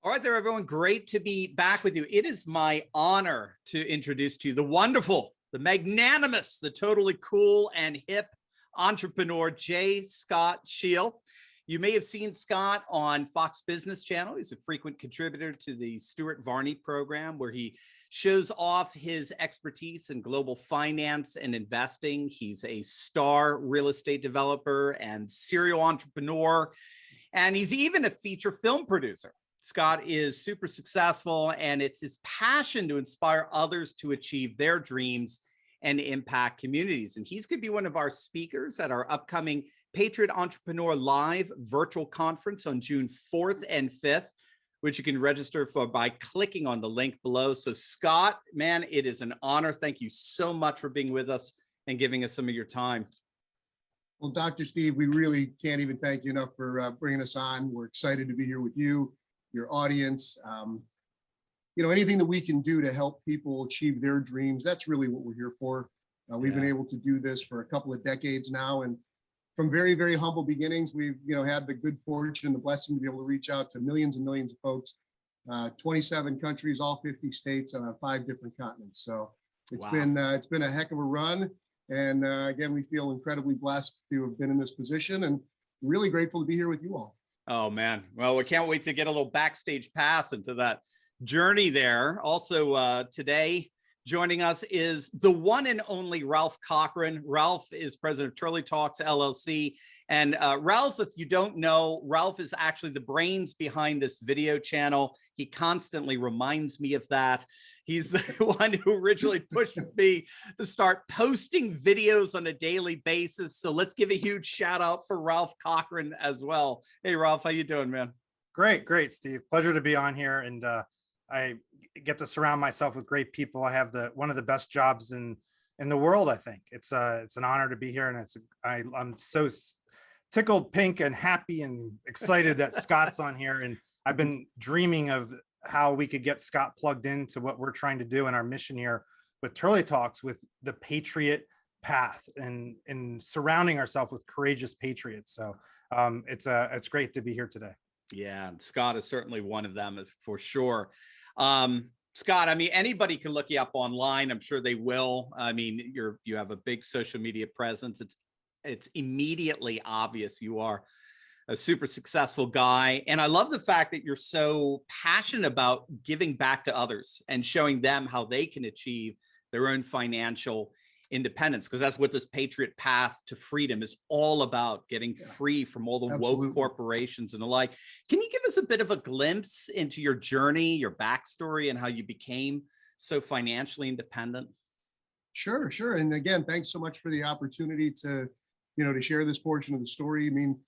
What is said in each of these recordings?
All right there, everyone. Great to be back with you. It is my honor to introduce to you the wonderful, the magnanimous, the totally cool and hip entrepreneur, Scott Scheel. You may have seen Scott on Fox Business Channel. He's a frequent contributor to the Stuart Varney program, where he shows off his expertise in global finance and investing. He's a star real estate developer and serial entrepreneur, and he's even a feature film producer. Scott is super successful, and it's his passion to inspire others to achieve their dreams and impact communities. And he's going to be one of our speakers at our upcoming Patriot Entrepreneur Live virtual conference on June 4th and 5th, which you can register for by clicking on the link below. So Scott, man, it is an honor. Thank you so much for being with us and giving us some of your time. Well, Dr. Steve, we really can't even thank you enough for bringing us on. We're excited to be here with you, your audience. Anything that we can do to help people achieve their dreams, that's really what we're here for. We've been able to do this for a couple of decades now, and from very, very humble beginnings, we've had the good fortune and the blessing to be able to reach out to millions and millions of folks, 27 countries, all 50 states, and on 5 different continents. So it's been a heck of a run, and again, we feel incredibly blessed to have been in this position, and really grateful to be here with you all. Oh man, well, we can't wait to get a little backstage pass into that journey there. Also, today joining us is the one and only Ralph Cochran. Ralph is president of Turley Talks LLC. And Ralph, if you don't know, Ralph is actually the brains behind this video channel. He constantly reminds me of that. He's the one who originally pushed me to start posting videos on a daily basis. So let's give a huge shout out for Ralph Cochran as well. Hey, Ralph, how you doing, man? Great, Steve. Pleasure to be on here. And I get to surround myself with great people. I have one of the best jobs in the world. I think it's an honor to be here, and I'm so tickled pink and happy and excited that Scott's on here. And I've been dreaming of how we could get Scott plugged into what we're trying to do in our mission here with Turley Talks, with the Patriot path, and surrounding ourselves with courageous patriots. So it's great to be here today. Yeah, and Scott is certainly one of them for sure. Scott, I mean, anybody can look you up online. I'm sure they will. I mean, you have a big social media presence. It's immediately obvious you are a super successful guy. And I love the fact that you're so passionate about giving back to others and showing them how they can achieve their own financial independence, because that's what this Patriot path to freedom is all about, getting free from all the woke corporations and the like. Can you give us a bit of a glimpse into your journey, your backstory, and how you became so financially independent? Sure. And again, thanks so much for the opportunity to share this portion of the story. I mean,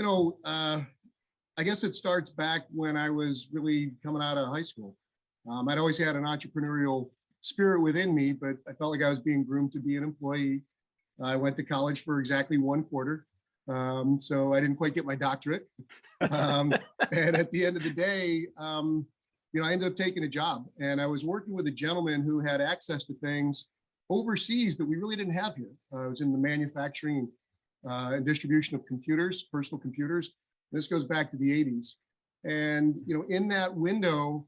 I guess it starts back when I was really coming out of high school. I'd always had an entrepreneurial spirit within me, but I felt like I was being groomed to be an employee. I went to college for exactly 1 quarter. So I didn't quite get my doctorate. And at the end of the day, I ended up taking a job, and I was working with a gentleman who had access to things overseas that we really didn't have here. I was in the manufacturing and distribution of computers, personal computers. This goes back to the 80s. And, in that window,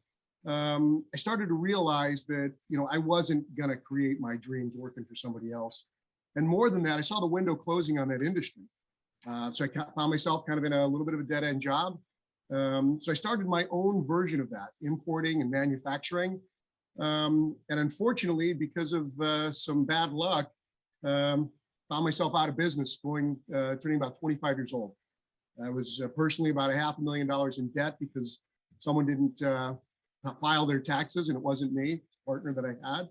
I started to realize that, I wasn't going to create my dreams working for somebody else. And more than that, I saw the window closing on that industry. So I found myself kind of in a little bit of a dead end job. So I started my own version of that, importing and manufacturing. And unfortunately, because of some bad luck, found myself out of business, turning about 25 years old. I was personally about $500,000 in debt because someone didn't file their taxes, and it wasn't me, it's a partner that I had.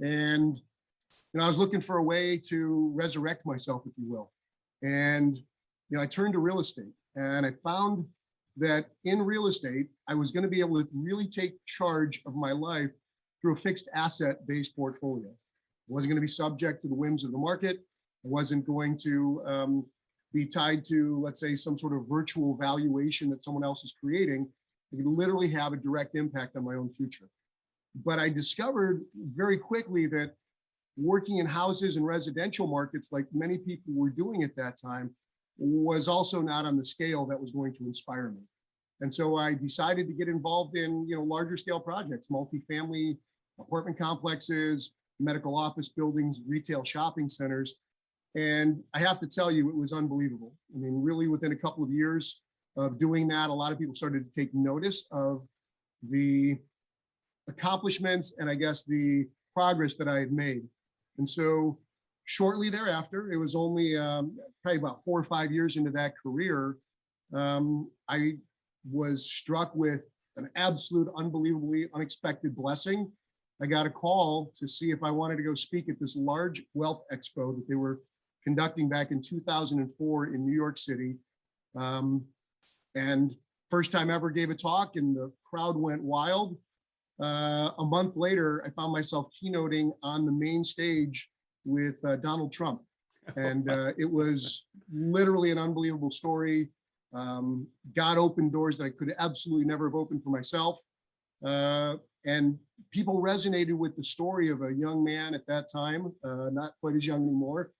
And I was looking for a way to resurrect myself, if you will. And I turned to real estate, and I found that in real estate, I was going to be able to really take charge of my life through a fixed asset-based portfolio. I wasn't going to be subject to the whims of the market. I wasn't going to be tied to, let's say, some sort of virtual valuation that someone else is creating. I could literally have a direct impact on my own future. But I discovered very quickly that working in houses and residential markets, like many people were doing at that time, was also not on the scale that was going to inspire me. And so I decided to get involved in, larger scale projects, multifamily apartment complexes, medical office buildings, retail shopping centers. And I have to tell you, it was unbelievable. I mean, really within a couple of years of doing that, a lot of people started to take notice of the accomplishments and I guess the progress that I had made. And so shortly thereafter, it was only probably about 4 or 5 years into that career, I was struck with an absolute unbelievably unexpected blessing. I got a call to see if I wanted to go speak at this large wealth expo that they were conducting back in 2004 in New York City. And first time ever gave a talk and the crowd went wild. A month later, I found myself keynoting on the main stage with Donald Trump. And it was literally an unbelievable story. God opened doors that I could absolutely never have opened for myself. And people resonated with the story of a young man at that time, not quite as young anymore,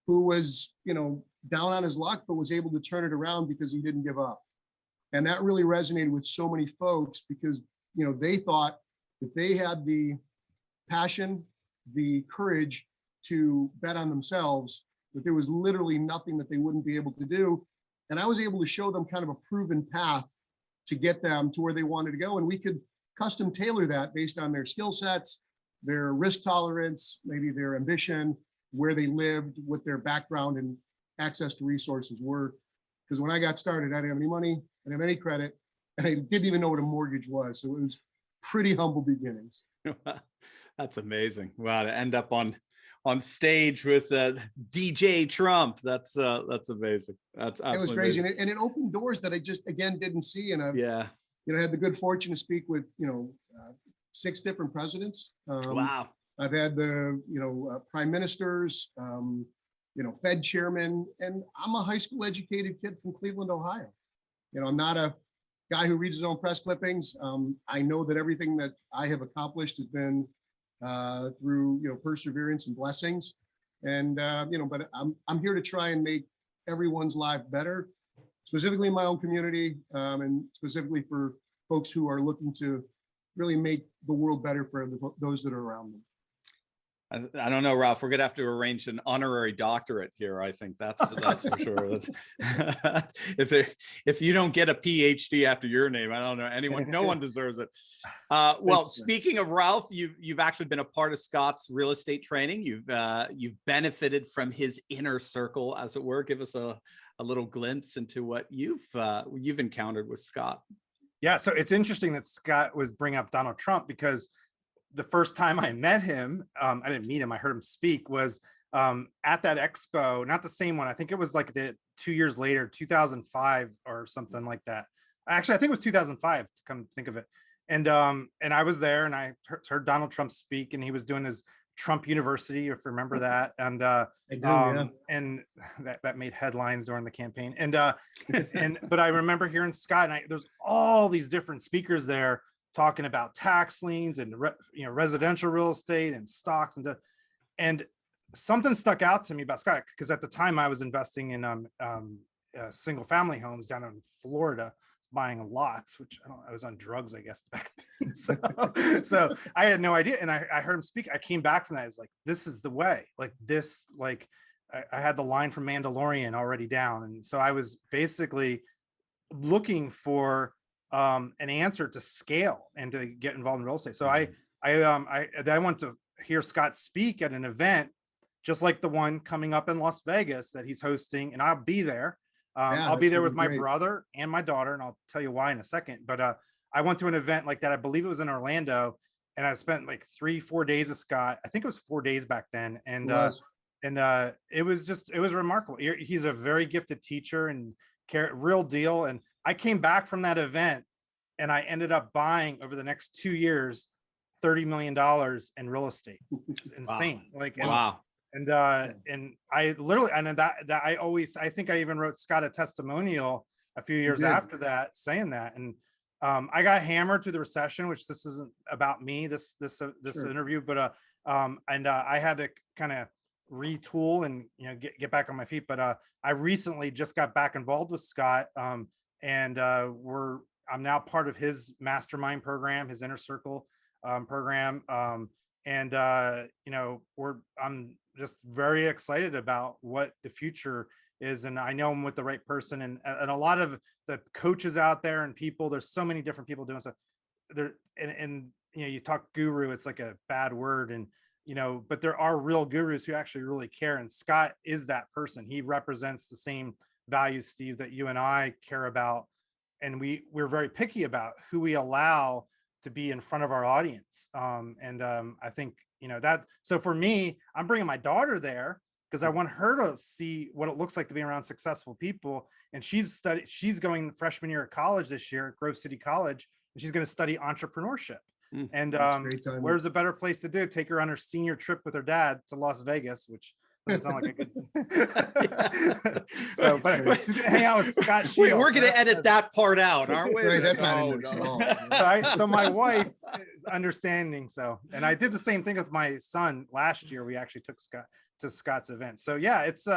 who was, down on his luck, but was able to turn it around because he didn't give up. And that really resonated with so many folks because, they thought if they had the passion, the courage to bet on themselves, that there was literally nothing that they wouldn't be able to do. And I was able to show them kind of a proven path to get them to where they wanted to go. And we could custom tailor that based on their skill sets, their risk tolerance, maybe their ambition, where they lived, what their background and access to resources were. Because when I got started, I didn't have any money, I didn't have any credit, and I didn't even know what a mortgage was. So it was pretty humble beginnings. That's amazing. Wow, to end up on stage with DJ Trump. That's amazing. That's it was crazy. And it opened doors that I just, again, didn't see. And I had the good fortune to speak with, 6 different presidents. Wow. I've had the, prime ministers, Fed chairman, and I'm a high school educated kid from Cleveland, Ohio. I'm not a guy who reads his own press clippings. I know that everything that I have accomplished has been through, perseverance and blessings. And, but I'm here to try and make everyone's life better, specifically in my own community, and specifically for folks who are looking to really make the world better for those that are around them. I don't know, Ralph. We're gonna have to arrange an honorary doctorate here. I think that's for sure. If you don't get a PhD after your name, I don't know anyone. No one deserves it. Well, speaking of Ralph, you've actually been a part of Scott's real estate training. You've benefited from his inner circle, as it were. Give us a little glimpse into what you've encountered with Scott. Yeah, so it's interesting that Scott was bring up Donald Trump because the first time I met him, I didn't meet him, I heard him speak, was at that expo, not the same one. I think it was like the 2 years later, 2005 or something like that. Actually, I think it was 2005 to come think of it. And I was there and I heard Donald Trump speak and he was doing his Trump University, if you remember that. And and that made headlines during the campaign. And but I remember hearing Scott and there's all these different speakers there talking about tax liens and residential real estate and stocks and something stuck out to me about Scott because at the time I was investing in single family homes down in Florida, buying lots, which I was on drugs, I guess, back then. So I had no idea. And I heard him speak. I came back from that. It's like, this is the way, like this, like I had the line from Mandalorian already down. And so I was basically looking for an answer to scale and to get involved in real estate. So I went to hear Scott speak at an event, just like the one coming up in Las Vegas that he's hosting, and I'll be there. I'll be there with my brother and my daughter, and I'll tell you why in a second. But I went to an event like that. I believe it was in Orlando, and I spent like 3-4 days with Scott. I think it was 4 days back then, and it was remarkable. He's a very gifted teacher and real deal. And I came back from that event, and I ended up buying over the next 2 years $30 million in real estate. It's insane. Wow. Like wow. And I literally, and that I think I even wrote Scott a testimonial a few years after that saying that. And I got hammered through the recession, which this isn't about me, this interview, but I had to kind of retool and get back on my feet. But I recently just got back involved with Scott, and we're I'm now part of his mastermind program, his inner circle program. And I'm just very excited about what the future is. And I know I'm with the right person, and a lot of the coaches out there and people, there's so many different people doing stuff there. And you talk guru, it's like a bad word. And, but there are real gurus who actually really care. And Scott is that person. He represents the same values, Steve, that you and I care about. And we're very picky about who we allow to be in front of our audience. I think, that, so for me, I'm bringing my daughter there because I want her to see what it looks like to be around successful people. And she's going freshman year of college this year at Grove City College, and she's going to study entrepreneurship. And where's a better place to do it? Take her on her senior trip with her dad to Las Vegas, which doesn't sound like a good. So, but she's gonna hang out with Scott Scheel. We're gonna edit that part out, aren't we? Right, that's not in there at all. So my wife is understanding. So, and I did the same thing with my son last year. We actually took Scott to Scott's event. So yeah, it's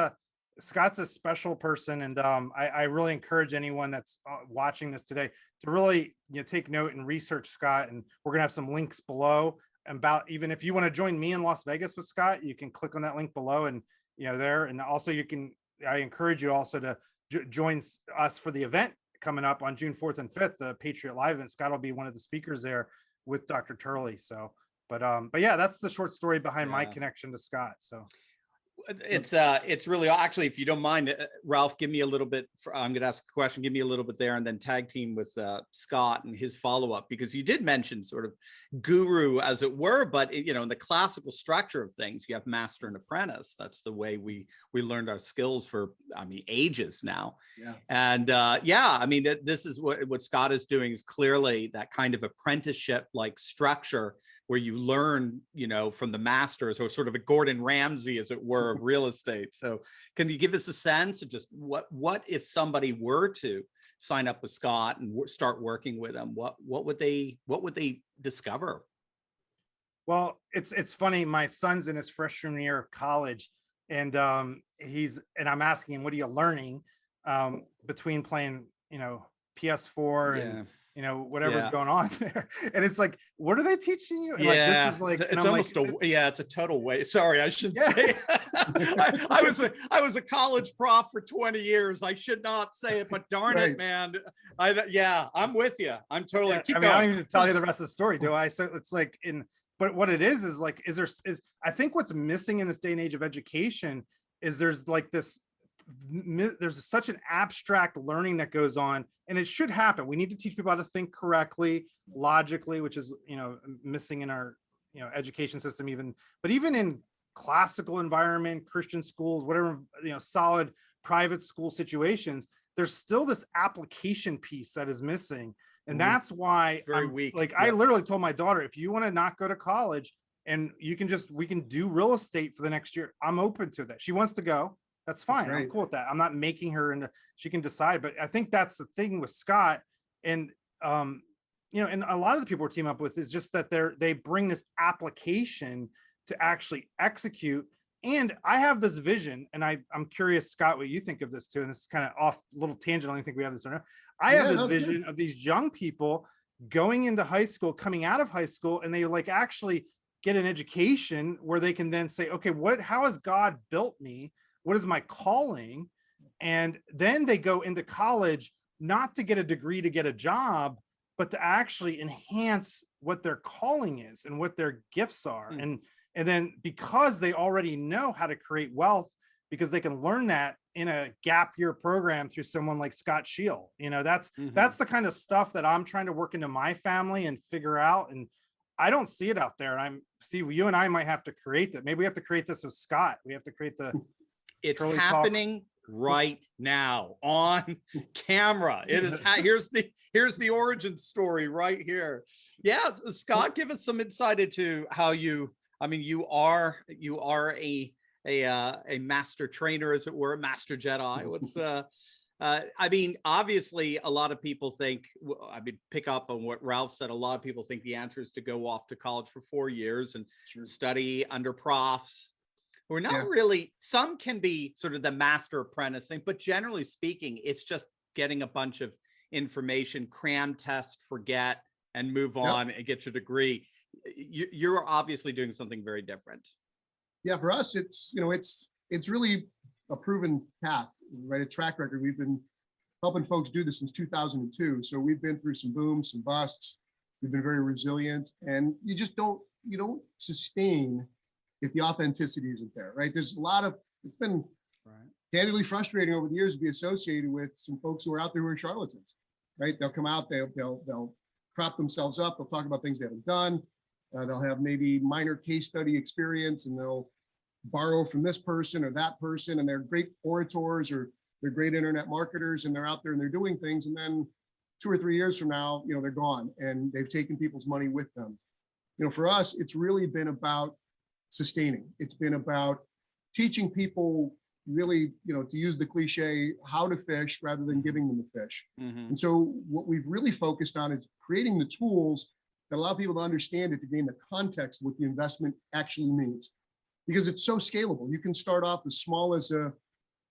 Scott's a special person, and I really encourage anyone that's watching this today to really take note and research Scott. And we're gonna have some links below about, even if you want to join me in Las Vegas with Scott, you can click on that link below, and there. And also I encourage you also to join us for the event coming up on June 4th and 5th, the Patriot Live event. Scott will be one of the speakers there with Dr. Turley. So, but yeah, that's the short story behind my connection to Scott. So it's really, actually, if you don't mind, Ralph, give me a little bit. I'm going to ask a question. Give me a little bit there, and then tag team with Scott and his follow up, because you did mention sort of guru, as it were, but in the classical structure of things, you have master and apprentice. That's the way we learned our skills for, ages now. Yeah. And this is what Scott is doing, is clearly that kind of apprenticeship like structure, where you learn, from the masters, or sort of a Gordon Ramsay, as it were, of real estate. So can you give us a sense of just what if somebody were to sign up with Scott and start working with him, what would they discover? Well, it's funny. My son's in his freshman year of college, and I'm asking him, what are you learning between playing, PS4 and whatever's going on there. And it's like, what are they teaching you? And yeah, this is like, it's almost it's a total waste. Sorry, I shouldn't say. I was a college prof for 20 years. I should not say it, but darn it, man. I'm with you. I'm totally. I don't even tell you the rest of the story, do I? So it's like but what it is like, I think what's missing in this day and age of education is there's such an abstract learning that goes on, and it should happen. We need to teach people how to think correctly, logically, which is, missing in our, education system, even in classical environment, Christian schools, whatever, solid private school situations, there's still this application piece that is missing. And that's why it's very weak. Like, I literally told my daughter, if you want to not go to college and we can do real estate for the next year, I'm open to that. She wants to go. That's fine. I'm cool with that. I'm not making her into, she can decide. But I think that's the thing with Scott. And, and a lot of the people we're teaming up with is just that they bring this application to actually execute. And I have this vision, and I'm curious, Scott, what you think of this too. And this is kind of off a little tangent. I don't think we have this or not. I have this vision of these young people going into high school, coming out of high school, and they actually get an education where they can then say, okay, how has God built me? What is my calling? And then they go into college, not to get a degree to get a job, but to actually enhance what their calling is and what their gifts are. And then, because they already know how to create wealth, because they can learn that in a gap year program through someone like Scott Scheel, that's the kind of stuff that I'm trying to work into my family and figure out. And I don't see it out there. And Steve, you and I might have to create that. Maybe we have to create this with Scott. We have to create it's happening right now on camera. It is. Here's the origin story right here. Yeah, Scott, give us some insight into how you are a master trainer, as it were, master Jedi. What's obviously a lot of people think, pick up on what Ralph said. A lot of people think the answer is to go off to college for 4 years and study under profs. We're not really, some can be sort of the master apprentice thing, but generally speaking, it's just getting a bunch of information, cram, test, forget, and move on and get your degree. You're obviously doing something very different. Yeah, for us, it's, you know, it's really a proven path, right? A track record. We've been helping folks do this since 2002. So we've been through some booms, some busts. We've been very resilient, and you don't sustain if the authenticity isn't there, right? There's a lot of, it's been candidly frustrating over the years to be associated with some folks who are out there who are charlatans, right? They'll come out, they'll prop themselves up, they'll talk about things they haven't done. They'll have maybe minor case study experience, and they'll borrow from this person or that person, and they're great orators or they're great internet marketers, and they're out there and they're doing things. And then 2 or 3 years from now, you know, they're gone and they've taken people's money with them. You know, for us, it's really been about sustaining. It's been about teaching people really, you know, to use the cliche, how to fish rather than giving them the fish. And so what we've really focused on is creating the tools that allow people to understand it, to gain the context of what the investment actually means. Because it's so scalable. You can start off as small as a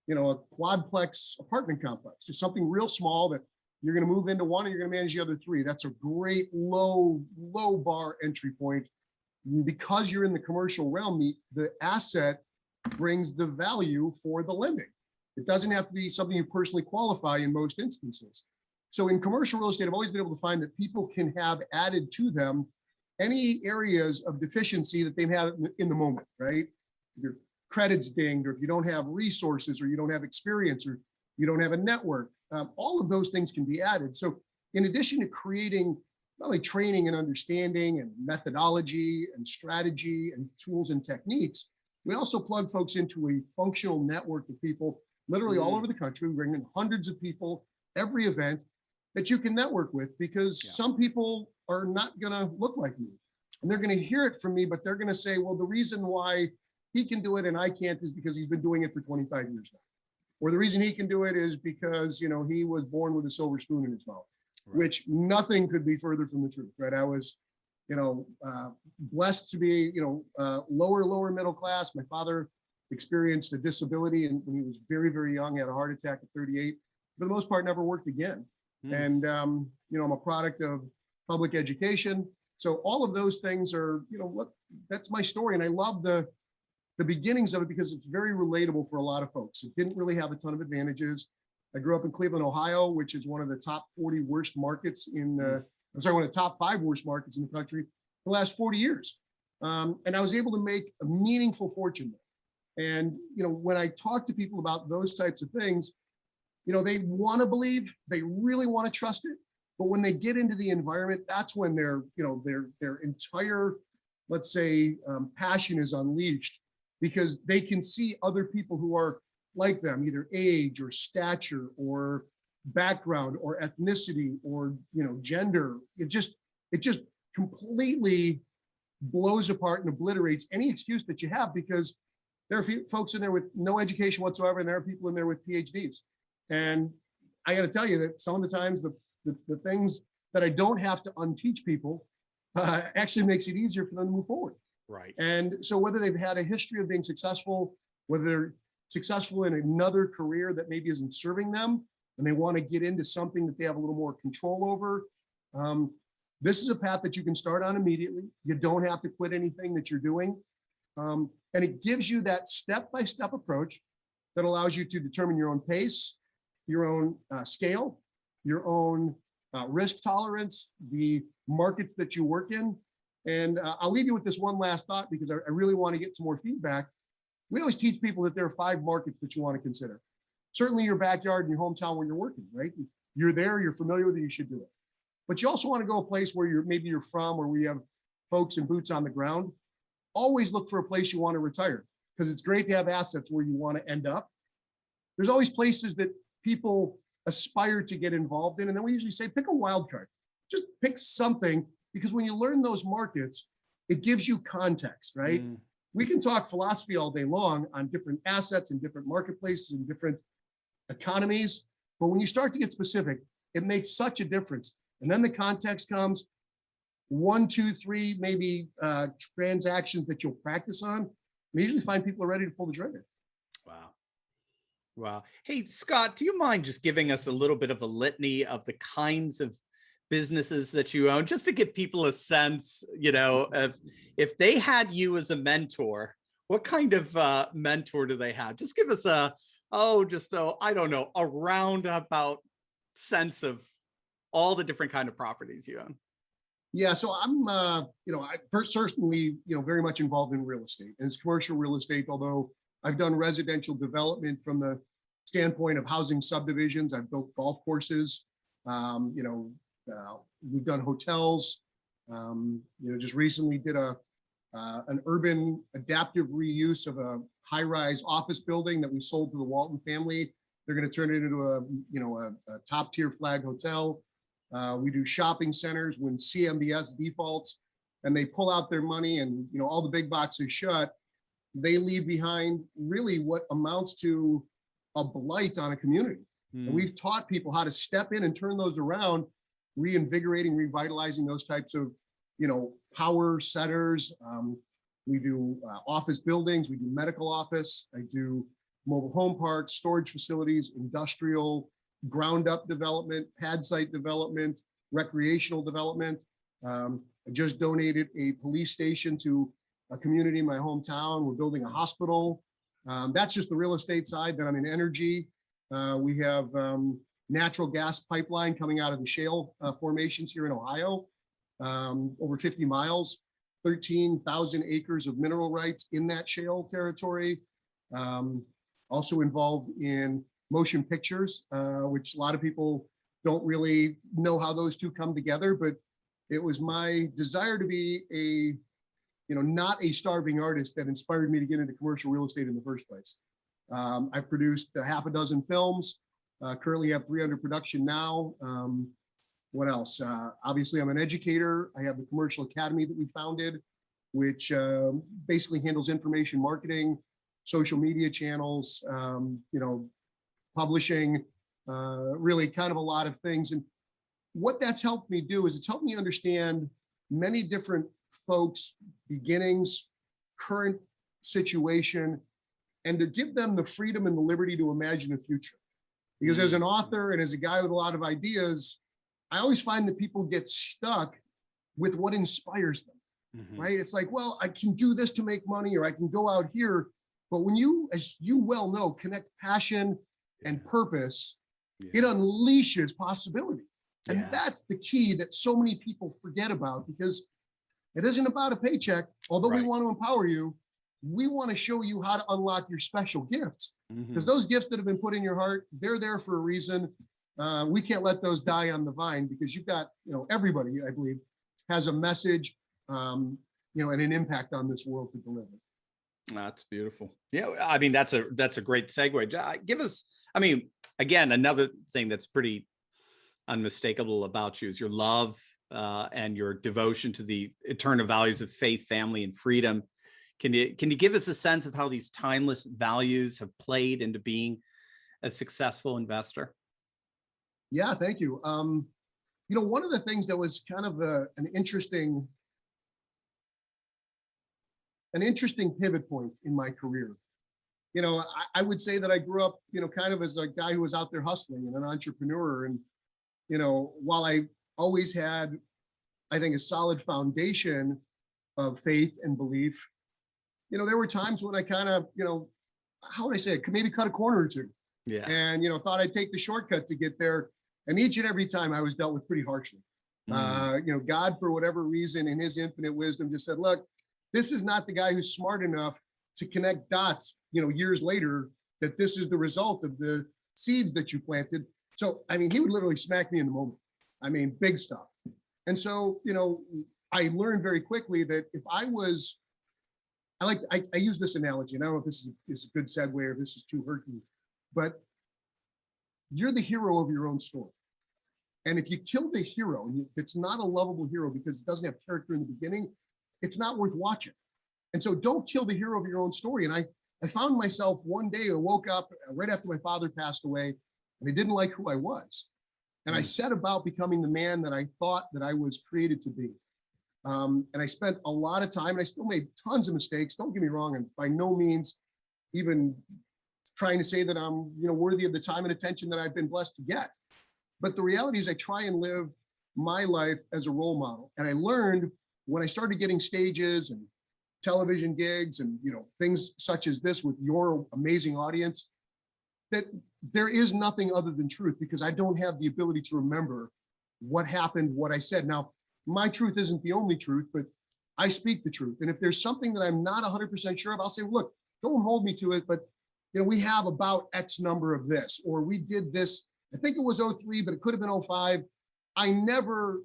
quadplex apartment complex, just something real small that you're going to move into one and you're going to manage the other 3. That's a great low bar entry point. Because you're in the commercial realm, the asset brings the value for the lending. It doesn't have to be something you personally qualify in most instances. So in commercial real estate, I've always been able to find that people can have added to them any areas of deficiency that they've had in the moment, right? If your credit's dinged, or if you don't have resources, or you don't have experience, or you don't have a network, all of those things can be added. So in addition to creating not only training and understanding and methodology and strategy and tools and techniques, we also plug folks into a functional network of people literally all over the country. We bring in hundreds of people every event that you can network with, because some people are not going to look like me, and they're going to hear it from me, but they're going to say, well, the reason why he can do it and I can't is because he's been doing it for 25 years now. Or the reason he can do it is because, you know, he was born with a silver spoon in his mouth, which nothing could be further from the truth, right? I was, blessed to be, lower middle class. My father experienced a disability, and when he was very, very young, he had a heart attack at 38. For the most part, never worked again. And, I'm a product of public education. So all of those things are, that's my story. And I love the beginnings of it because it's very relatable for a lot of folks. It didn't really have a ton of advantages. I grew up in Cleveland, Ohio, which is one of the top 40 worst markets one of the top 5 worst markets in the country for the last 40 years. And I was able to make a meaningful fortune there. And, when I talk to people about those types of things, they want to believe, they really want to trust it. But when they get into the environment, that's when their entire, let's say, passion is unleashed, because they can see other people who are like them, either age or stature or background or ethnicity or, gender. It just completely blows apart and obliterates any excuse that you have, because there are folks in there with no education whatsoever, and there are people in there with PhDs. And I got to tell you that some of the times the things that I don't have to unteach people actually makes it easier for them to move forward. Right. And so whether they've had a history of being successful, whether they're successful in another career that maybe isn't serving them, and they want to get into something that they have a little more control over, this is a path that you can start on immediately. You don't have to quit anything that you're doing. And it gives you that step-by-step approach that allows you to determine your own pace, your own scale, your own risk tolerance, the markets that you work in. And I'll leave you with this one last thought, because I really want to get some more feedback. We always teach people that there are 5 markets that you want to consider. Certainly your backyard and your hometown where you're working, right? You're there, you're familiar with it, you should do it. But you also want to go a place where maybe you're from, or we have folks and boots on the ground. Always look for a place you want to retire, because it's great to have assets where you want to end up. There's always places that people aspire to get involved in. And then we usually say, pick a wild card. Just pick something, because when you learn those markets, it gives you context, right? We can talk philosophy all day long on different assets and different marketplaces and different economies. But when you start to get specific, it makes such a difference. And then the context comes, 1, 2, 3, maybe transactions that you'll practice on. We usually find people are ready to pull the trigger. Wow. Wow. Hey, Scott, do you mind just giving us a little bit of a litany of the kinds of businesses that you own, just to give people a sense, of if they had you as a mentor, what kind of mentor do they have? Just give us I don't know, a roundabout sense of all the different kind of properties you own. Yeah, so I'm, I first certainly, very much involved in real estate, and it's commercial real estate. Although I've done residential development from the standpoint of housing subdivisions. I've built golf courses. We've done hotels. Just recently did an urban adaptive reuse of a high-rise office building that we sold to the Walton family. They're going to turn it into a top-tier flag hotel. We do shopping centers when CMBS defaults and they pull out their money and all the big boxes shut. They leave behind really what amounts to a blight on a community. And we've taught people how to step in and turn those around, reinvigorating, revitalizing those types of power centers. We do office buildings. We do medical office. I do mobile home parks, storage facilities, industrial, ground up development, pad site development, recreational development. I just donated a police station to a community in my hometown. We're building a hospital. That's just the real estate side. Then I'm in energy. We have natural gas pipeline coming out of the shale formations here in Ohio, over 50 miles, 13,000 acres of mineral rights in that shale territory. Also involved in motion pictures, which a lot of people don't really know how those two come together, but it was my desire to be not a starving artist that inspired me to get into commercial real estate in the first place. I've produced a half a dozen films, currently have 3 under production now. What else? Obviously, I'm an educator. I have the Commercial Academy that we founded, which basically handles information marketing, social media channels, publishing, really kind of a lot of things. And what that's helped me do is it's helped me understand many different folks' beginnings, current situation, and to give them the freedom and the liberty to imagine a future. Because as an author and as a guy with a lot of ideas, I always find that people get stuck with what inspires them, right? It's like, well, I can do this to make money, or I can go out here. But when you, as you well know, connect passion and purpose, it unleashes possibility. And that's the key that so many people forget about, because it isn't about a paycheck. Although we want to empower you, we want to show you how to unlock your special gifts, because those gifts that have been put in your heart, they're there for a reason. We can't let those die on the vine, because you've got, everybody, I believe, has a message, and an impact on this world to deliver. That's beautiful. Yeah, I mean, that's a great segue. Give us, again, another thing that's pretty unmistakable about you is your love and your devotion to the eternal values of faith, family, and freedom. Can you give us a sense of how these timeless values have played into being a successful investor? Yeah, thank you. One of the things that was kind of an interesting pivot point in my career. I would say that I grew up, kind of as a guy who was out there hustling and an entrepreneur. And, while I always had, I think, a solid foundation of faith and belief, there were times when I kind of, how would I say it, could maybe cut a corner or two. Yeah. And, thought I'd take the shortcut to get there. And each and every time I was dealt with pretty harshly. God, for whatever reason, in his infinite wisdom, just said, look, this is not the guy who's smart enough to connect dots, years later, that this is the result of the seeds that you planted. So, he would literally smack me in the moment. Big stuff. And so, I learned very quickly that if I use this analogy, and I don't know if this is a good segue or this is too herky, but you're the hero of your own story. And if you kill the hero, and it's not a lovable hero because it doesn't have character in the beginning, it's not worth watching. And so don't kill the hero of your own story. And I found myself one day, I woke up right after my father passed away, and I didn't like who I was. And I set about becoming the man that I thought that I was created to be. And I spent a lot of time, and I still made tons of mistakes. Don't get me wrong, and by no means even trying to say that I'm, worthy of the time and attention that I've been blessed to get. But the reality is I try and live my life as a role model. And I learned when I started getting stages and television gigs and, things such as this with your amazing audience, that there is nothing other than truth, because I don't have the ability to remember what happened, what I said. Now, my truth isn't the only truth, but I speak the truth. And if there's something that I'm not 100% sure of, I'll say, look, don't hold me to it, but we have about X number of this, or we did this. I think it was '03, but it could have been '05. I never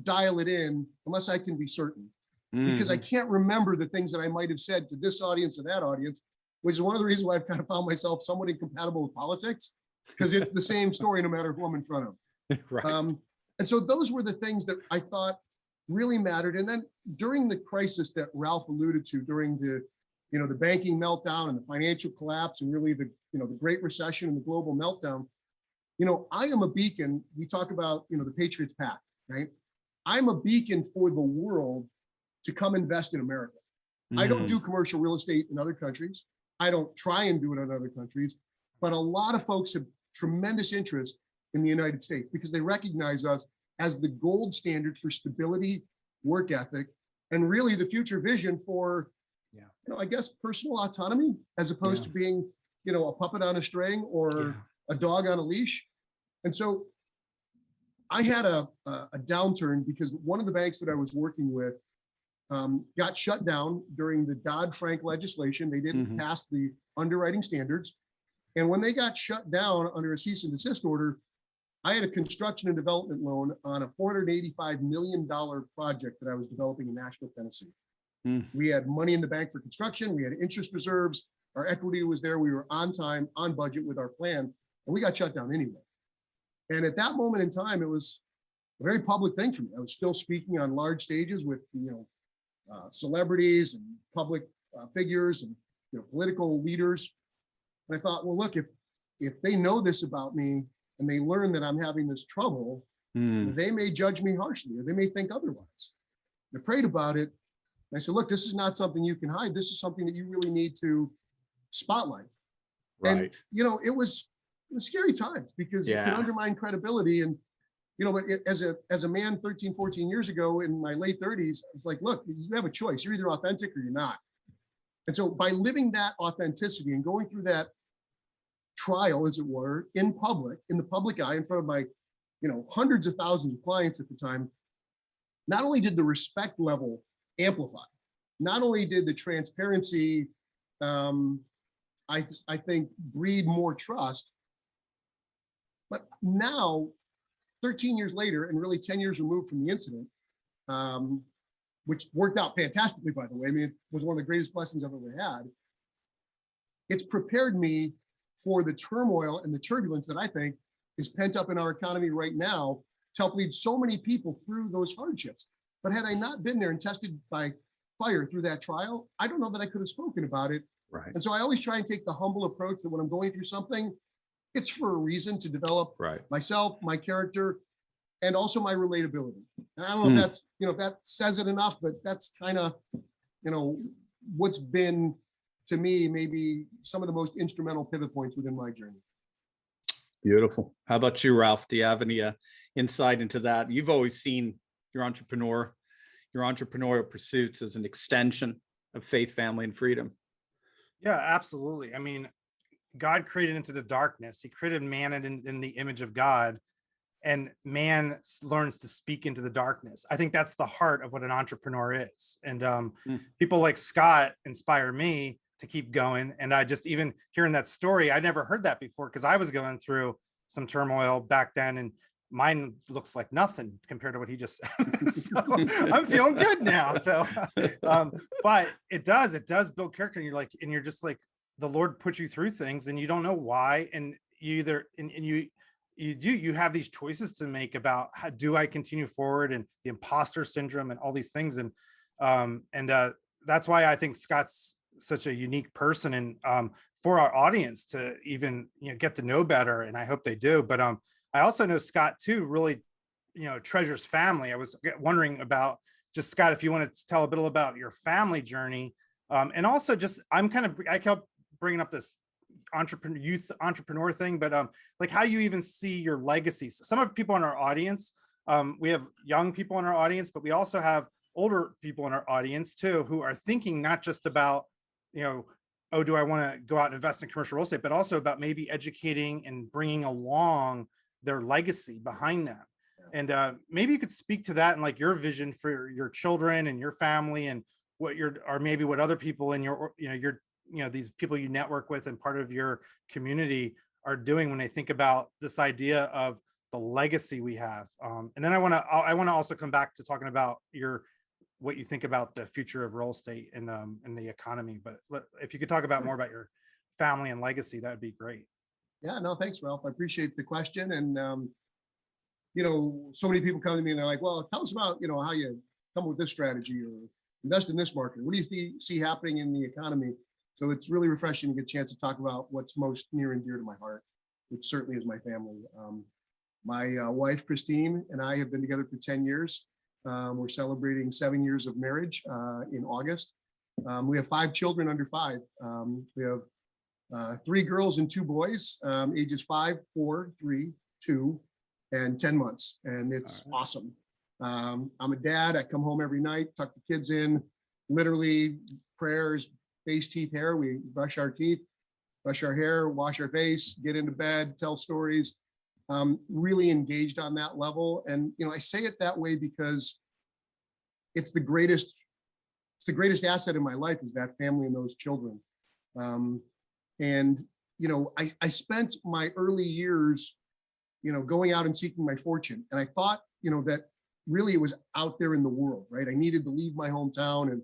dial it in unless I can be certain, because I can't remember the things that I might have said to this audience or that audience, which is one of the reasons why I've kind of found myself somewhat incompatible with politics, because it's the same story no matter who I'm in front of. Right. And so those were the things that I thought really mattered. And then during the crisis that Ralph alluded to, during the banking meltdown and the financial collapse, and really the Great Recession and the global meltdown, I am a beacon. We talk about, the Patriots pact, right? I'm a beacon for the world to come invest in America. I don't do commercial real estate in other countries. I don't try and do it in other countries, but a lot of folks have tremendous interest in the United States because they recognize us as the gold standard for stability, work ethic, and really the future vision for, I guess, personal autonomy, as opposed to being, a puppet on a string or a dog on a leash. And so I had a downturn because one of the banks that I was working with got shut down during the Dodd-Frank legislation. They didn't pass the underwriting standards. And when they got shut down under a cease and desist order, I had a construction and development loan on a $485 million project that I was developing in Nashville, Tennessee. We had money in the bank for construction. We had interest reserves. Our equity was there. We were on time, on budget with our plan, and we got shut down anyway. And at that moment in time, it was a very public thing for me. I was still speaking on large stages with, celebrities and public figures and, political leaders. And I thought, well, look, if they know this about me and they learn that I'm having this trouble, they may judge me harshly, or they may think otherwise. I prayed about it. And I said, look, this is not something you can hide. This is something that you really need to spotlight. Right. And, it was scary times because it can undermine credibility. And, but as a man 13, 14 years ago in my late 30s, it's like, look, you have a choice. You're either authentic or you're not. And so by living that authenticity and going through that trial, as it were, in public, in the public eye, in front of my, hundreds of thousands of clients at the time, not only did the respect level amplify, not only did the transparency, I think, breed more trust, but now, 13 years later, and really 10 years removed from the incident, which worked out fantastically, by the way. I mean, it was one of the greatest blessings I've ever had. It's prepared me for the turmoil and the turbulence that I think is pent up in our economy right now to help lead so many people through those hardships. But had I not been there and tested by fire through that trial, I don't know that I could have spoken about it. Right. And so I always try and take the humble approach that when I'm going through something, it's for a reason to develop myself, my character, and also my relatability. And I don't know if that's, if that says it enough, but that's kind of, what's been, to me, maybe some of the most instrumental pivot points within my journey. Beautiful. How about you, Ralph? Do you have any insight into that? You've always seen your entrepreneurial pursuits as an extension of faith, family, and freedom. Yeah, absolutely. I mean, God created into the darkness. He created man in the image of God, and man learns to speak into the darkness. I think that's the heart of what an entrepreneur is. And people like Scott inspire me to keep going. And I just, even hearing that story, I never heard that before because I was going through some turmoil back then, and mine looks like nothing compared to what he just said. So I'm feeling good now. So, but it does build character. And you're just like, the Lord puts you through things and you don't know why. And you either, and you have these choices to make about how do I continue forward, and the imposter syndrome and all these things. And that's why I think Scott's such a unique person, and for our audience to even, get to know better. And I hope they do. But I also know Scott too, really, treasures family. I was wondering about just, Scott, if you want to tell a bit about your family journey. And also just, I kept bringing up this youth entrepreneur thing, but like how you even see your legacies. Some of people in our audience, we have young people in our audience, but we also have older people in our audience too, who are thinking not just about, oh, do I want to go out and invest in commercial real estate, but also about maybe educating and bringing along their legacy behind them. And maybe you could speak to that and like your vision for your children and your family, and what or maybe what other people in your, these people you network with and part of your community are doing when they think about this idea of the legacy we have. And then I want to also come back to talking about what you think about the future of real estate and the economy. But if you could talk about more about your family and legacy, that would be great. Yeah, no, thanks, Ralph. I appreciate the question. And, so many people come to me and they're like, well, tell us about, how you come up with this strategy or invest in this market. What do you see happening in the economy? So it's really refreshing to get a chance to talk about what's most near and dear to my heart, which certainly is my family. My wife, Christine, and I have been together for 10 years. We're celebrating 7 years of marriage in August. We have 5 children under 5. We have 3 girls and 2 boys, ages 5, 4, 3, 2, and 10 months. And it's awesome. I'm a dad. I come home every night, tuck the kids in, literally prayers, face, teeth, hair. We brush our teeth, brush our hair, wash our face, get into bed, tell stories. Really engaged on that level. And, I say it that way because it's the greatest asset in my life is that family and those children. And, I spent my early years, going out and seeking my fortune. And I thought, that really it was out there in the world, right? I needed to leave my hometown. And,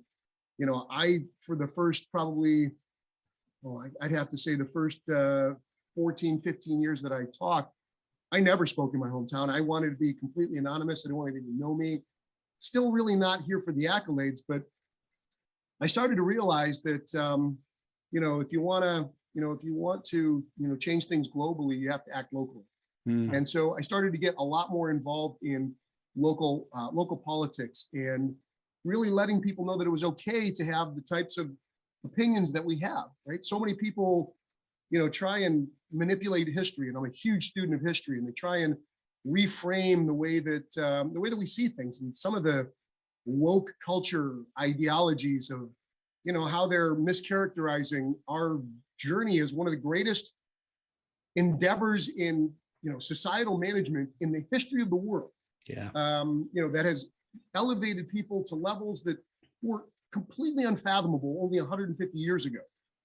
for the first probably, I'd have to say the first 14, 15 years that I talked, I never spoke in my hometown. I wanted to be completely anonymous. I didn't want anybody to know me. Still really not here for the accolades, but I started to realize that, if you want to, change things globally, you have to act locally. And so I started to get a lot more involved in local politics and really letting people know that it was okay to have the types of opinions that we have, right? So many people, try and manipulate history, and I'm a huge student of history, and they try and reframe the way that we see things, and some of the woke culture ideologies of, how they're mischaracterizing our journey as one of the greatest endeavors in, societal management in the history of the world. Yeah. That has elevated people to levels that were completely unfathomable only 150 years ago.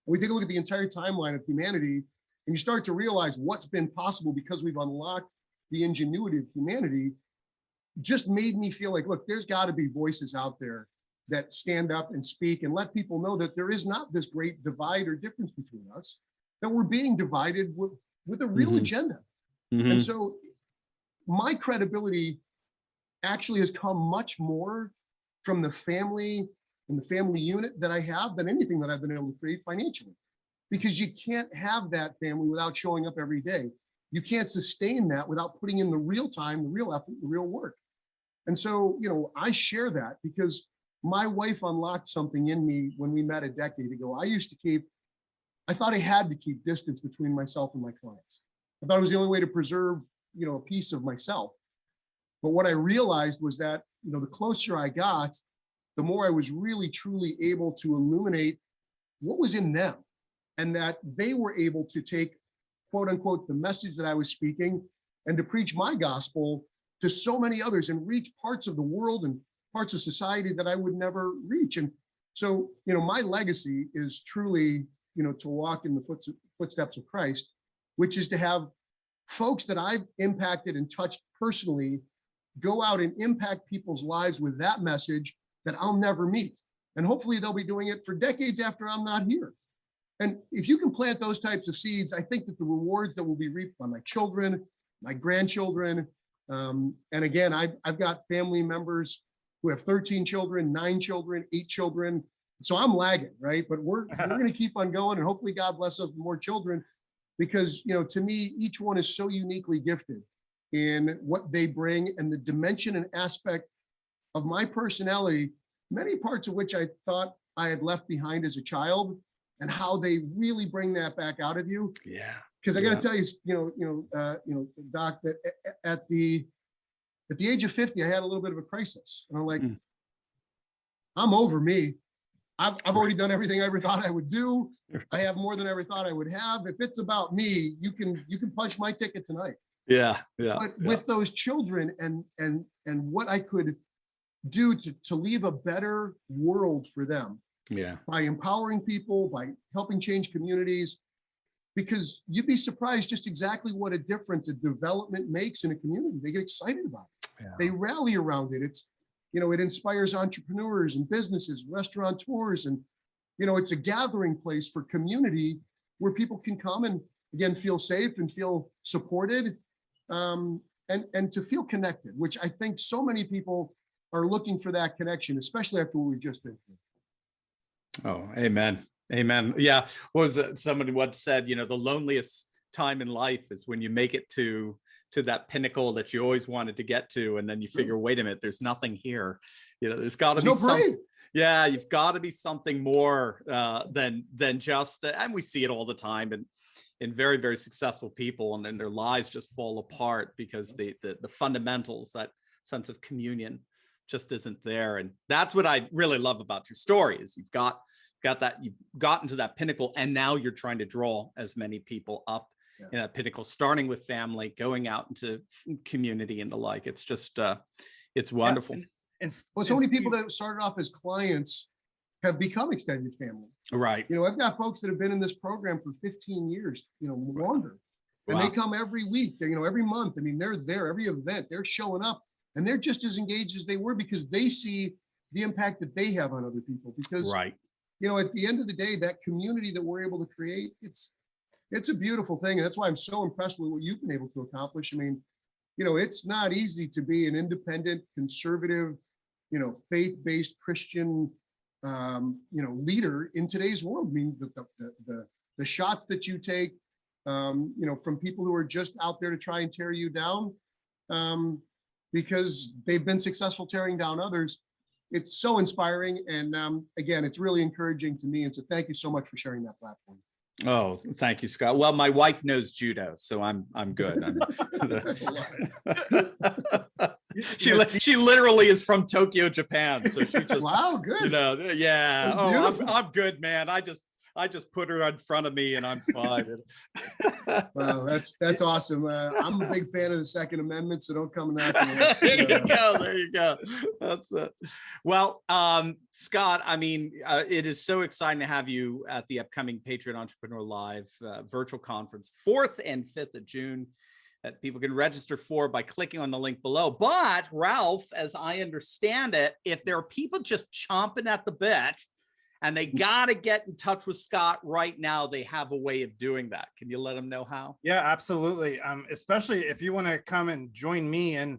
And we take a look at the entire timeline of humanity, and you start to realize what's been possible because we've unlocked the ingenuity of humanity. Just made me feel like, look, there's got to be voices out there that stand up and speak and let people know that there is not this great divide or difference between us, that we're being divided with a real agenda. And so my credibility actually has come much more from the family and the family unit that I have than anything that I've been able to create financially, because you can't have that family without showing up every day. You can't sustain that without putting in the real time, the real effort, the real work. And so, I share that because my wife unlocked something in me when we met a decade ago. I thought I had to keep distance between myself and my clients. I thought it was the only way to preserve, a piece of myself. But what I realized was that, the closer I got, the more I was really, truly able to illuminate what was in them, and that they were able to take, quote unquote, the message that I was speaking and to preach my gospel to so many others and reach parts of the world and parts of society that I would never reach. And so, my legacy is truly, to walk in the footsteps of Christ, which is to have folks that I've impacted and touched personally go out and impact people's lives with that message that I'll never meet. And hopefully they'll be doing it for decades after I'm not here. And if you can plant those types of seeds, I think that the rewards that will be reaped by my children, my grandchildren, and again, I've got family members who have 13 children, 9 children, 8 children. So I'm lagging, right? But we're going to keep on going, and hopefully God bless us with more children, because, to me, each one is so uniquely gifted in what they bring and the dimension and aspect of my personality, many parts of which I thought I had left behind as a child. and how they really bring that back out of you. Yeah. Because I got to tell you, Doc, that at the age of 50, I had a little bit of a crisis, and I'm like, I'm over me. I've already done everything I ever thought I would do. I have more than I ever thought I would have. If it's about me, you can punch my ticket tonight. Yeah. But with those children and what I could do to leave a better world for them. Yeah. By empowering people, by helping change communities, because you'd be surprised just exactly what a difference a development makes in a community. They get excited about it. Yeah. They rally around it. It's, it inspires entrepreneurs and businesses, restaurateurs, and, it's a gathering place for community where people can come and, again, feel safe and feel supported, and to feel connected, which I think so many people are looking for that connection, especially after what we just did. Oh, amen. Amen. Yeah. What was it? Somebody once said, the loneliest time in life is when you make it to that pinnacle that you always wanted to get to. And then you figure, wait a minute, there's nothing here. There's got to be something. Yeah. You've got to be something more than just, and we see it all the time in very, very successful people, and then their lives just fall apart because the fundamentals, that sense of communion, just isn't there. And that's what I really love about your story is you've got that, you've gotten to that pinnacle, and now you're trying to draw as many people up in that pinnacle, starting with family, going out into community and the like. It's just it's wonderful. Well, so many people that started off as clients have become extended family. Right. I've got folks that have been in this program for 15 years, longer. And they come every week, every month. I mean, they're there, every event, they're showing up. And they're just as engaged as they were because they see the impact that they have on other people. Because, at the end of the day, that community that we're able to create, it's a beautiful thing. And that's why I'm so impressed with what you've been able to accomplish. I mean, it's not easy to be an independent, conservative, faith-based Christian, leader in today's world. I mean, the shots that you take, from people who are just out there to try and tear you down, because they've been successful tearing down others. It's so inspiring. And again, it's really encouraging to me. And so thank you so much for sharing that platform. Oh, thank you, Scott. Well, my wife knows judo, so I'm good. She literally is from Tokyo, Japan. So she just, wow, good. Yeah. Oh, I'm good, man. I just put her in front of me and I'm fine. Wow, that's awesome. I'm a big fan of the Second Amendment, so don't come knocking. There you go. That's it. Well, Scott, I mean, it is so exciting to have you at the upcoming Patriot Entrepreneur Live virtual conference, 4th and 5th of June, that people can register for by clicking on the link below. But Ralph, as I understand it, if there are people just chomping at the bit, and they got to get in touch with Scott right now, they have a way of doing that. Can you let them know how? Yeah, absolutely. Especially if you want to come and join me and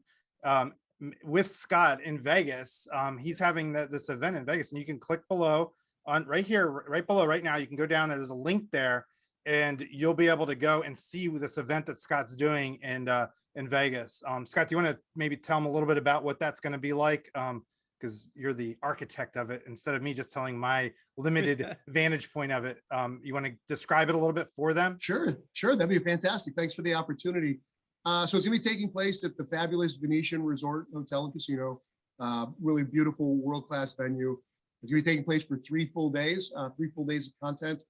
with Scott in Vegas. He's having this event in Vegas, and you can click below on right here, right below right now. You can go down there. There's a link there, and you'll be able to go and see this event that Scott's doing in Vegas. Scott, do you want to maybe tell them a little bit about what that's going to be like? Because you're the architect of it, instead of me just telling my limited vantage point of it. You want to describe it a little bit for them? Sure. That'd be fantastic. Thanks for the opportunity. So it's going to be taking place at the fabulous Venetian Resort Hotel and Casino. Really beautiful, world-class venue. It's going to be taking place for 3 full days, 3 full days of content.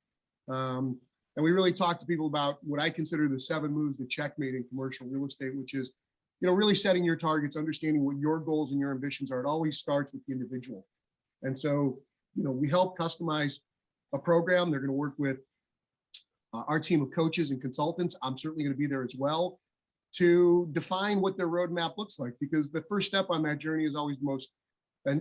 And we really talk to people about what I consider the 7 moves to checkmate in commercial real estate, which is really setting your targets, understanding what your goals and your ambitions are. It always starts with the individual. And so, we help customize a program. They're going to work with our team of coaches and consultants. I'm certainly going to be there as well to define what their roadmap looks like, because the first step on that journey is always the most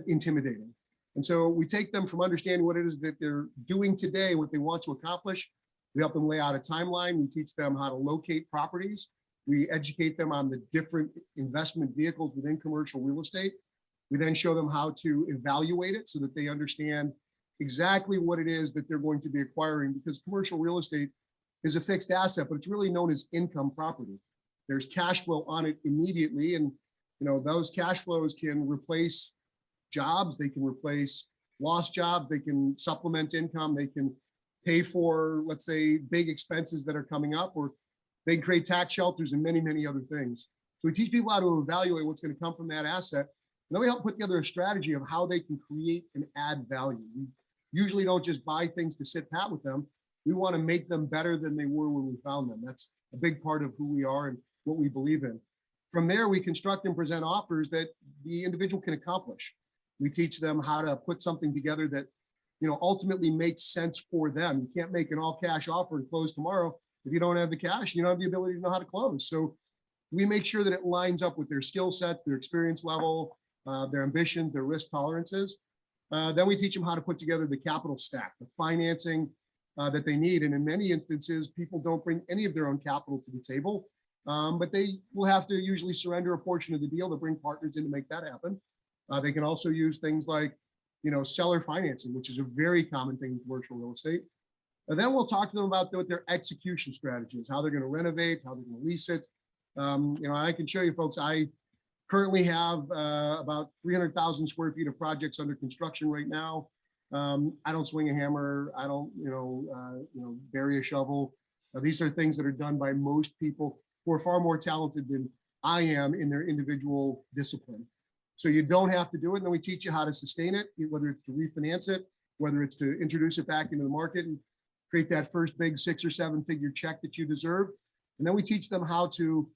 intimidating. And so we take them from understanding what it is that they're doing today, what they want to accomplish. We help them lay out a timeline. We teach them how to locate properties. We educate them on the different investment vehicles within commercial real estate. We then show them how to evaluate it so that they understand exactly what it is that they're going to be acquiring, because commercial real estate is a fixed asset, but it's really known as income property. There's cash flow on it immediately. And, those cash flows can replace jobs. They can replace lost jobs. They can supplement income. They can pay for, let's say, big expenses that are coming up, or they can create tax shelters and many, many other things. So we teach people how to evaluate what's going to come from that asset. And then we help put together a strategy of how they can create and add value. We usually don't just buy things to sit pat with them. We want to make them better than they were when we found them. That's a big part of who we are and what we believe in. From there, we construct and present offers that the individual can accomplish. We teach them how to put something together that, ultimately makes sense for them. You can't make an all cash offer and close tomorrow if you don't have the cash. You don't have the ability to know how to close. So we make sure that it lines up with their skill sets, their experience level, their ambitions, their risk tolerances. Then we teach them how to put together the capital stack, the financing that they need. And in many instances, people don't bring any of their own capital to the table, but they will have to usually surrender a portion of the deal to bring partners in to make that happen. They can also use things like, seller financing, which is a very common thing in commercial real estate. And then we'll talk to them about what their execution strategy is, how they're going to renovate, how they're going to lease it. I can show you folks, I currently have about 300,000 square feet of projects under construction right now. I don't swing a hammer. I don't, bury a shovel. These are things that are done by most people who are far more talented than I am in their individual discipline. So you don't have to do it. And then we teach you how to sustain it, whether it's to refinance it, whether it's to introduce it back into the market and create that first big 6 or 7 figure check that you deserve. And then we teach them how to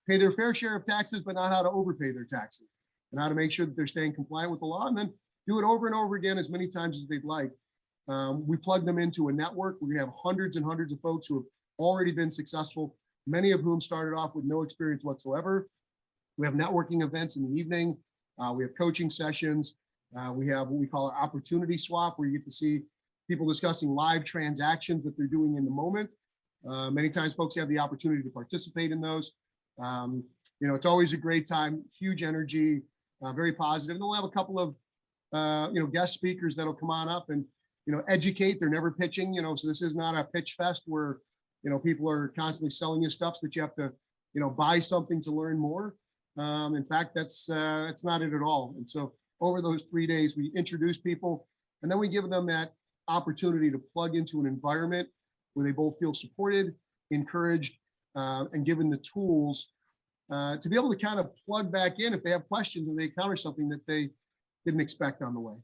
pay their fair share of taxes, but not how to overpay their taxes, and how to make sure that they're staying compliant with the law, and then do it over and over again as many times as they'd like. We plug them into a network. We're gonna have hundreds and hundreds of folks who have already been successful, many of whom started off with no experience whatsoever. We have networking events in the evening. We have coaching sessions. We have what we call our opportunity swap, where you get to see people discussing live transactions that they're doing in the moment. Many times folks have the opportunity to participate in those. It's always a great time, huge energy, very positive. And we'll have a couple of, guest speakers that'll come on up and, educate. They're never pitching, so this is not a pitch fest where, people are constantly selling you stuff so that you have to, buy something to learn more. In fact, that's not it at all. And so over those 3 days, we introduce people, and then we give them that opportunity to plug into an environment where they both feel supported, encouraged, and given the tools to be able to kind of plug back in if they have questions and they encounter something that they didn't expect on the way.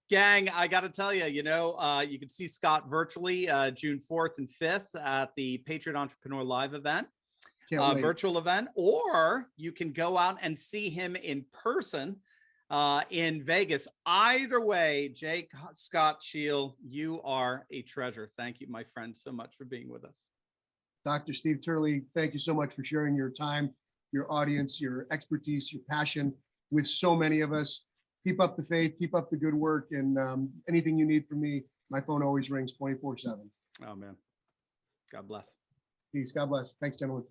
Gang, I got to tell you, you can see Scott virtually June 4th and 5th at the Patriot Entrepreneur Live event, virtual event, or you can go out and see him in person in Vegas. Either way, Jake, Scott, Scheel, you are a treasure. Thank you, my friend, so much for being with us. Dr. Steve Turley, thank you so much for sharing your time, your audience, your expertise, your passion with so many of us. Keep up the faith, keep up the good work, and anything you need from me, my phone always rings 24/7. Oh, man. God bless. Peace. God bless. Thanks, gentlemen.